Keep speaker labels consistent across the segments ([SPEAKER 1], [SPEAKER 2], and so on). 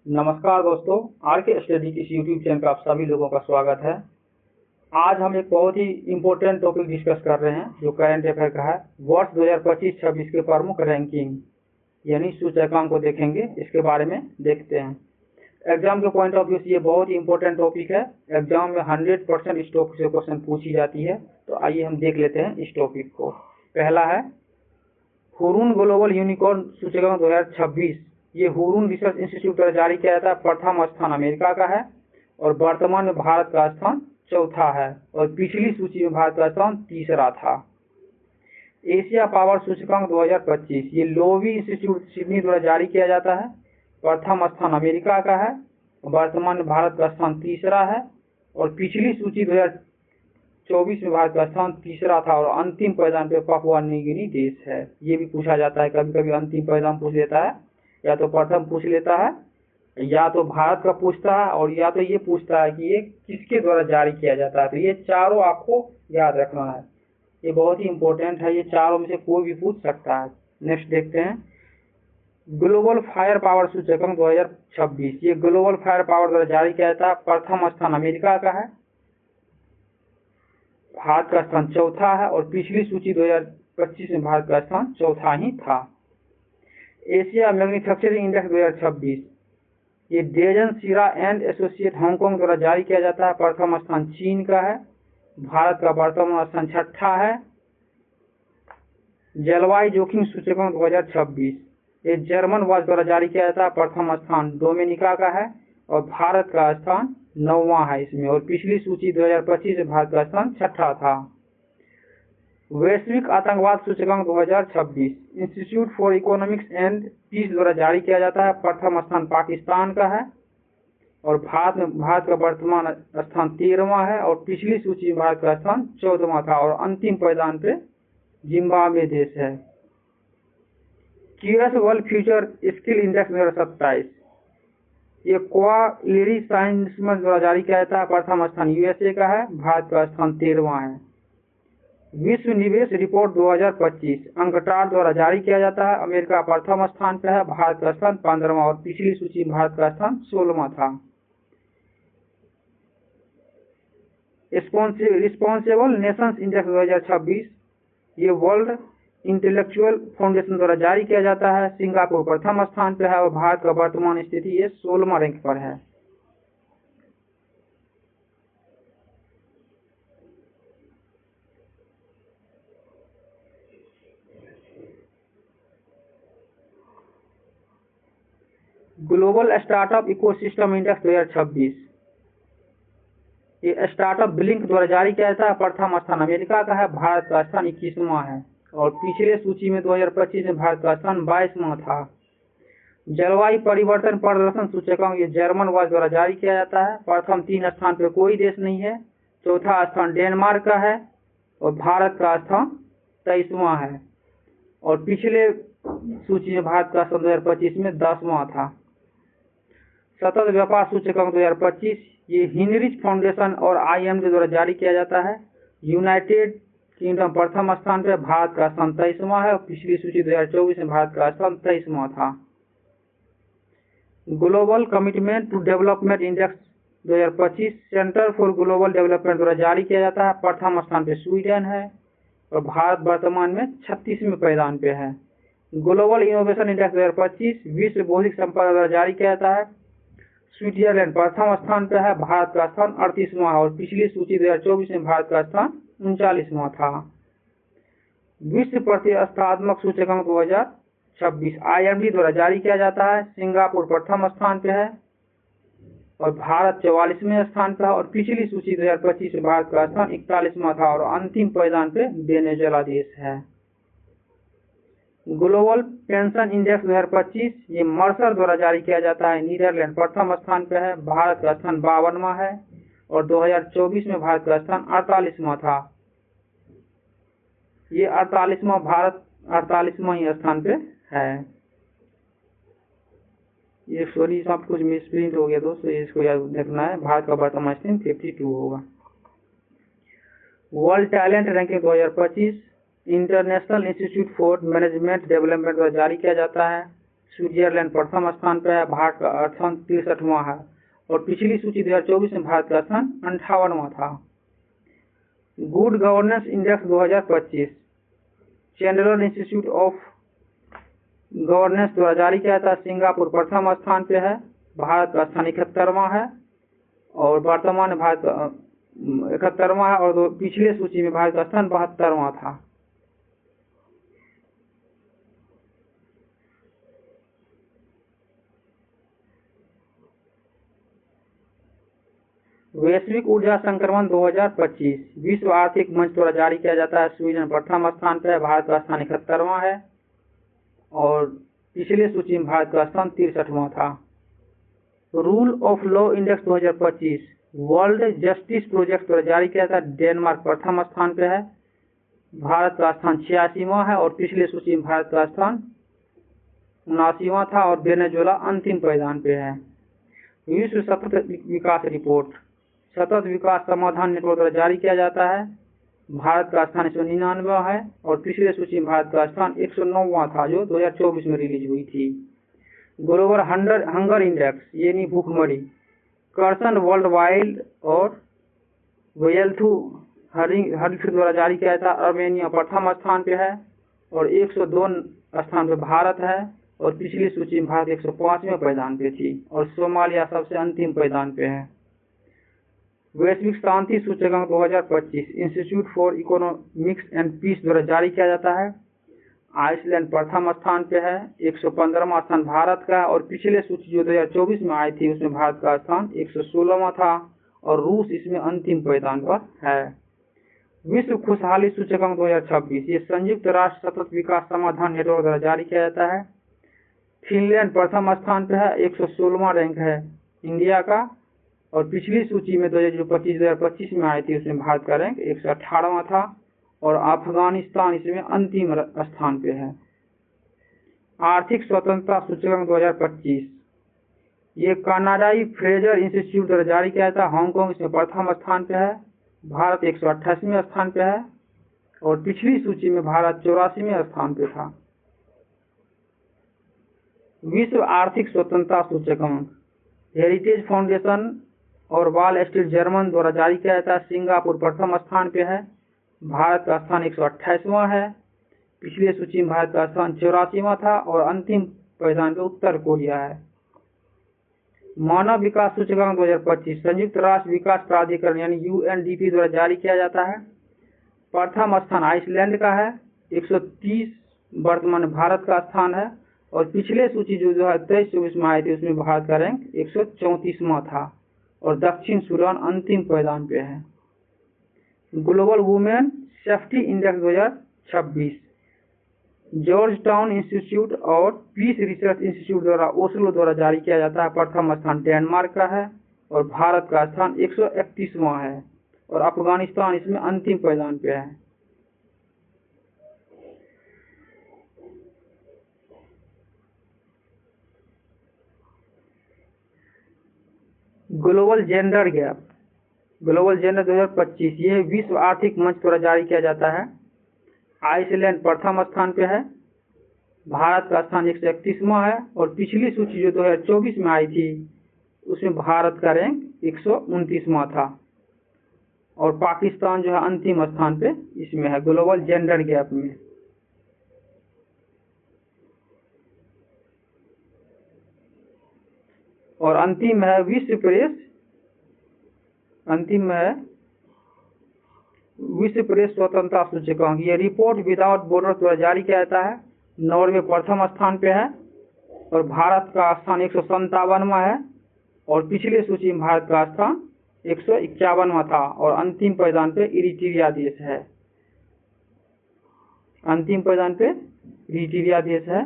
[SPEAKER 1] नमस्कार दोस्तों, आर के स्टडी इस यूट्यूब चैनल पर आप सभी लोगों का स्वागत है। आज हम एक बहुत ही इम्पोर्टेंट टॉपिक डिस्कस कर रहे हैं जो करंट अफेयर का है। वर्ष 2025-26 के प्रमुख रैंकिंग यानी सूचकांक को देखेंगे। इसके बारे में देखते हैं। एग्जाम के पॉइंट ऑफ व्यू से ये बहुत ही इम्पोर्टेंट टॉपिक है। एग्जाम में 100% इस टॉपिक से क्वेश्चन पूछी जाती है। तो आइए हम देख लेते हैं इस टॉपिक को। पहला है हुरून ग्लोबल यूनिकॉर्न सूचकांक 2026। ये हुरून रिसर्च इंस्टीट्यूट द्वारा जारी किया जाता है। प्रथम स्थान अमेरिका का है और वर्तमान में भारत का स्थान चौथा है और पिछली सूची में भारत का स्थान तीसरा था। एशिया पावर सूचकांक 2025 ये लोवी इंस्टीट्यूट सिडनी द्वारा जारी किया जाता है। प्रथम स्थान अमेरिका का है, वर्तमान में भारत का स्थान तीसरा है और पिछली सूची 2024 में भारत का स्थान तीसरा था और अंतिम पायदान पे पापुआ न्यू गिनी देश है। ये भी पूछा जाता है, कभी कभी अंतिम पायदान पूछ लेता है, या तो प्रथम पूछ लेता है, या तो भारत का पूछता है और या तो ये पूछता है कि ये किसके द्वारा जारी किया जाता है। तो ये चारों आपको याद रखना है, ये बहुत ही इंपॉर्टेंट है। ये चारों में से कोई भी पूछ सकता है। नेक्स्ट देखते हैं ग्लोबल फायर पावर सूचकांक 2026। ये ग्लोबल फायर पावर द्वारा जारी किया जाता है। प्रथम स्थान अमेरिका का है, भारत का स्थान चौथा है और पिछली सूची 2025 में भारत का स्थान चौथा ही था। एशिया मैन्युफैक्चरिंग इंडेक्स 2026 ये डेजन सीरा एंड एसोसिएट हांगकांग द्वारा जारी किया जाता है। प्रथम स्थान चीन का है, भारत का वर्तमान स्थान छठा है। जलवायु जोखिम सूचकांक 2026 ये जर्मन वाच द्वारा जारी किया जाता है। प्रथम स्थान डोमिनिका का है और भारत का स्थान 9वां है इसमें और पिछली सूची 2025 में भारत का स्थान छठा था। वैश्विक आतंकवाद सूचकांक 2026 institute for economics and peace द्वारा जारी किया जाता है। प्रथम स्थान पाकिस्तान का है और भारत का वर्तमान स्थान 13वां है और पिछली सूची में भारत का स्थान 14वां था और अंतिम पायदान पे जिम्बाब्वे देश है। QS world future skill index 2027 ये क्वालिटी साइंस द्वारा जारी किया जाता है। प्रथम स्थान यूएसए का है, भारत का स्थान 13वां है। विश्व निवेश रिपोर्ट 2025 अंकटार द्वारा जारी किया जाता है। अमेरिका प्रथम स्थान पर है, भारत का स्थान 15वां और पिछली सूची में भारत का स्थान 16वां था। रिस्पॉन्सिबल नेशंस इंडेक्स 2026 ये वर्ल्ड इंटेलेक्चुअल फाउंडेशन द्वारा जारी किया जाता है। सिंगापुर प्रथम स्थान पर है और भारत का वर्तमान स्थिति ये 16वां रैंक पर है। ग्लोबल स्टार्टअप इकोसिस्टम इंडेक्स 2026 ये स्टार्टअप ब्लिंक द्वारा जारी किया जाता है। प्रथम स्थान अमेरिका का है, भारत का स्थान 21वां है और पिछले सूची में 2025 में भारत का स्थान 22वां था। जलवायु परिवर्तन प्रदर्शन सूचकांक ये जर्मन वाच द्वारा जारी किया जाता है। प्रथम 3 स्थान पर कोई देश नहीं है, चौथा स्थान डेनमार्क का है और भारत का स्थान 23वां है और पिछले सूची में भारत का स्थान 2025 में 10वां था। सतत व्यापार सूचकांक 2025 ये हिनरिच फाउंडेशन और IMD द्वारा जारी किया जाता है। यूनाइटेड किंगडम प्रथम स्थान पर, भारत का स्थान 23वां है और पिछली सूची 2024 में भारत का स्थान 23वां था। Global commitment to development index 2025 centre for global development द्वारा जारी किया जाता है। प्रथम स्थान पर स्वीडन है और भारत वर्तमान में 36वें पायदान पे है। ग्लोबल इनोवेशन इंडेक्स 2025 विश्व बौद्धिक संपदा द्वारा जारी किया जाता है। स्विट्जरलैंड प्रथम स्थान पर है, भारत का स्थान 38वां और पिछली सूची 2024 में भारत का स्थान 39वां था। विश्व प्रतिस्पर्धात्मक सूचकांक 2026 IMD द्वारा जारी किया जाता है। सिंगापुर प्रथम स्थान पर है और भारत 44वें स्थान पर है और पिछली सूची 2025 में भारत का स्थान 41वां था और अंतिम पायदान पे वेनेजुएला देश है। ग्लोबल पेंशन इंडेक्स 2025 ये मर्सर द्वारा जारी किया जाता है। नीदरलैंड प्रथम स्थान पर है, भारत का स्थान 52वां है और 2024 में भारत का स्थान 48वां था। ये 48वां भारत 48वां ही स्थान पे है। ये सॉरी सब कुछ मिसप्रिंट हो गया दोस्तों, इसको याद रखना है। भारत का वर्तमान स्थान 52 होगा। World talent ranking 2025 international institute for management development द्वारा जारी किया जाता है। स्विट्जरलैंड प्रथम स्थान पे है, भारत का स्थान 63वां है। और पिछली सूची 2024 में भारत का स्थान 58वां था। Good governance index 2025 Chandler institute of governance द्वारा जारी किया था। सिंगापुर प्रथम स्थान पे है, भारत का स्थान 71वां है और वर्तमान में भारत का 71वां है। और पिछले सूची में भारत का स्थान 72वां था। वैश्विक ऊर्जा संक्रमण 2025 विश्व आर्थिक मंच द्वारा जारी किया जाता है। स्वीडन प्रथम स्थान पर है, भारत का स्थान 71वां है और पिछले सूची में भारत का स्थान 63वां था। Rule of law index 2025 world justice project द्वारा जारी किया था। डेनमार्क प्रथम स्थान पे है, भारत का स्थान 86वां है और पिछले सूची में भारत का स्थान 79वां था। और वेनेजुएला अंतिम पायदान पे है। विश्व सतत विकास रिपोर्ट सतत विकास समाधान नेटवर्क द्वारा जारी किया जाता है। भारत का स्थान 199वां है और पिछले सूची में भारत का स्थान 109वां था, जो 2024 में रिलीज हुई थी। ग्लोबल हंगर इंडेक्स यानी भूखमरी कर्सन वर्ल्ड वाइल्ड और वेल्थू हरिफ द्वारा जारी किया था। अर्मेनिया प्रथम स्थान पे है और 102 स्थान पे भारत है और पिछली सूची में भारत 105वें पायदान पे थी और सोमालिया सबसे अंतिम पायदान पे है। वैश्विक शांति सूचकांक 2025 institute for economics and peace द्वारा जारी किया जाता है। आइसलैंड प्रथम स्थान पे है, 115वां स्थान भारत का और पिछले सूची जो 2024 में आई थी उसमें भारत का स्थान 116वां था और रूस इसमें अंतिम पायदान पर है। विश्व खुशहाली सूचकांक 2026 ये संयुक्त राष्ट्र सतत विकास समाधान नेटवर्क द्वारा जारी किया जाता है। फिनलैंड प्रथम स्थान पे है, 116वां रैंक है इंडिया का और पिछली सूची में 2025 में आई थी उसमें भारत का रैंक 118वां था और अफगानिस्तान इसमें अंतिम स्थान पे है। आर्थिक स्वतंत्रता सूचकांक 2025 ये कनाडाई फ्रेजर इंस्टीट्यूट द्वारा जारी किया था। हांगकांग इसमें प्रथम स्थान पे है, भारत 128वें स्थान पे है और पिछली सूची में भारत 84वें स्थान पे था। विश्व आर्थिक स्वतंत्रता सूचकांक हेरिटेज फाउंडेशन और वॉल स्ट्रीट जर्मन द्वारा जारी किया जाता है। सिंगापुर प्रथम स्थान पे है, भारत का स्थान 128वां है, पिछले सूची में भारत का स्थान 84वां था और अंतिम पायदान पे उत्तर कोरिया है। मानव विकास सूचकांक 2025 संयुक्त राष्ट्र विकास प्राधिकरण यानी UNDP द्वारा जारी किया जाता है। प्रथम स्थान आइसलैंड का है, 130 वर्तमान भारत का स्थान है और पिछले सूची जो 2023-24 में आई थी उसमें भारत का रैंक 134वां था और दक्षिण सूडान अंतिम पायदान पे है। Global women safety index 2026 George town institute और पीस रिसर्च इंस्टीट्यूट द्वारा ओस्लो द्वारा जारी किया जाता है। प्रथम स्थान डेनमार्क का है और भारत का स्थान 131वां है और अफगानिस्तान इसमें अंतिम पायदान पे है। ग्लोबल जेंडर गैप 2025 ये विश्व आर्थिक मंच द्वारा जारी किया जाता है। आइसलैंड प्रथम स्थान पे है, भारत का स्थान 131वां है और पिछली सूची जो 2024 में आई थी उसमें भारत का रैंक 129वां था और पाकिस्तान जो है अंतिम स्थान पे इसमें है ग्लोबल जेंडर गैप में। और अंतिम है विश्व प्रेस स्वतंत्रता सूचकांक ये रिपोर्ट विदाउट बॉर्डर द्वारा जारी किया जाता है। नॉर्वे प्रथम स्थान पे है और भारत का स्थान 157वां है और पिछले सूची में भारत का स्थान 151वां था और अंतिम पायदान पे इरिट्रिया देश है।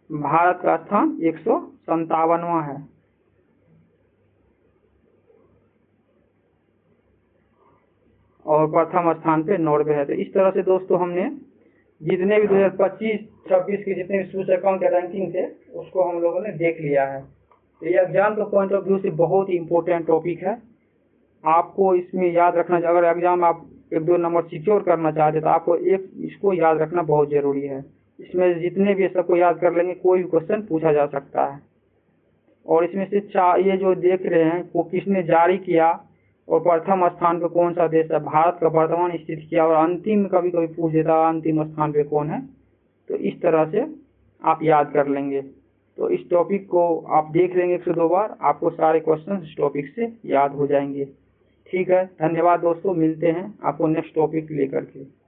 [SPEAKER 1] भारत का स्थान 157वां है। और प्रथम स्थान पे नॉर्वे है। तो इस तरह से दोस्तों हमने जितने भी 2025-26 के जितने भी सूचकांक के रैंकिंग थे उसको हम लोगों ने देख लिया है। तो ये एग्जाम के पॉइंट ऑफ व्यू से बहुत ही इंपॉर्टेंट टॉपिक है। आपको इसमें याद रखना, अगर एग्जाम आप 1-2 नंबर सिक्योर करना चाहते तो आपको इसको याद रखना बहुत जरूरी है। इसमें जितने भी सबको याद कर लेंगे, कोई भी क्वेश्चन पूछा जा सकता है। और इसमें से ये जो देख रहे हैं वो किसने जारी किया और प्रथम स्थान पे कौन सा देश है, भारत का वर्तमान स्थिति क्या, और अंतिम कभी कभी पूछ देता है अंतिम स्थान पे कौन है। तो इस तरह से आप याद कर लेंगे। तो इस टॉपिक को आप देख लेंगे 102 बार, आपको सारे क्वेश्चन इस टॉपिक से याद हो जाएंगे। ठीक है, धन्यवाद दोस्तों, मिलते हैं आपको नेक्स्ट टॉपिक लेकर के।